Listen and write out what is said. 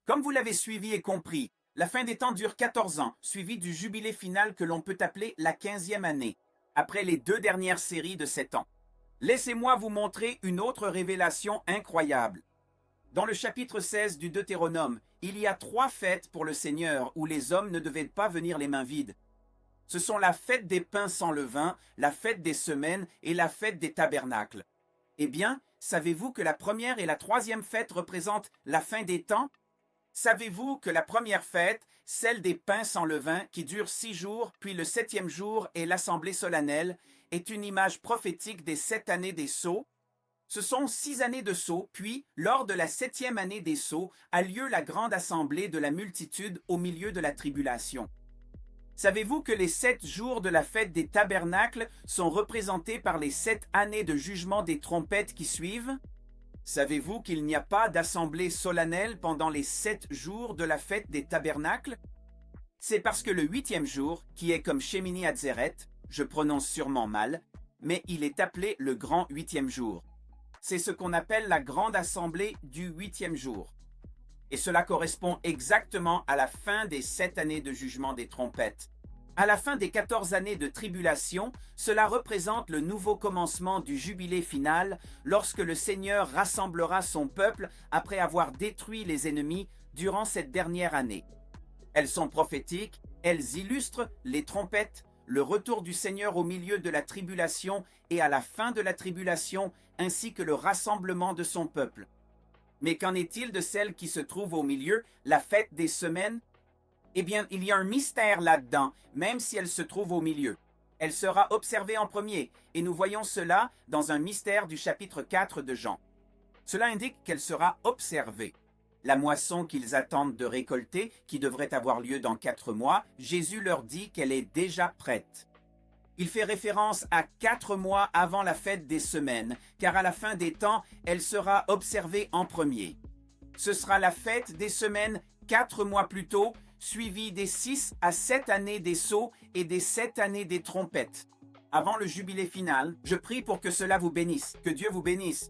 Comme vous l'avez suivi et compris, la fin des temps dure 14 ans, suivi du jubilé final que l'on peut appeler la 15e année, après les deux dernières séries de 7 ans. Laissez-moi vous montrer une autre révélation incroyable. Dans le chapitre 16 du Deutéronome, il y a 3 fêtes pour le Seigneur où les hommes ne devaient pas venir les mains vides. Ce sont la fête des pains sans levain, la fête des semaines et la fête des tabernacles. Eh bien, savez-vous que la première et la troisième fête représentent la fin des temps? Savez-vous que la première fête, celle des pains sans levain, qui dure 6 jours, puis le 7e jour est l'assemblée solennelle, est une image prophétique des 7 années des sceaux? Ce sont 6 années de sceaux, puis, lors de la 7e année des sceaux, a lieu la grande assemblée de la multitude au milieu de la tribulation. Savez-vous que les 7 jours de la fête des tabernacles sont représentés par les 7 années de jugement des trompettes qui suivent? Savez-vous qu'il n'y a pas d'assemblée solennelle pendant les 7 jours de la fête des tabernacles? C'est parce que le 8e jour, qui est comme Shemini Atzeret, je prononce sûrement mal, mais il est appelé le grand 8e jour. C'est ce qu'on appelle la grande assemblée du 8e jour. Et cela correspond exactement à la fin des 7 années de jugement des trompettes. À la fin des 14 années de tribulation, cela représente le nouveau commencement du jubilé final lorsque le Seigneur rassemblera son peuple après avoir détruit les ennemis durant cette dernière année. Elles sont prophétiques, elles illustrent les trompettes, le retour du Seigneur au milieu de la tribulation et à la fin de la tribulation, ainsi que le rassemblement de son peuple. Mais qu'en est-il de celle qui se trouve au milieu, la fête des semaines? Eh bien, il y a un mystère là-dedans, même si elle se trouve au milieu. Elle sera observée en premier, et nous voyons cela dans un mystère du chapitre 4 de Jean. Cela indique qu'elle sera observée. La moisson qu'ils attendent de récolter, qui devrait avoir lieu dans 4 mois, Jésus leur dit qu'elle est déjà prête. Il fait référence à 4 mois avant la fête des semaines, car à la fin des temps, elle sera observée en premier. Ce sera la fête des semaines 4 mois plus tôt, suivie des 6 à 7 années des sceaux et des 7 années des trompettes. Avant le jubilé final, je prie pour que cela vous bénisse, que Dieu vous bénisse.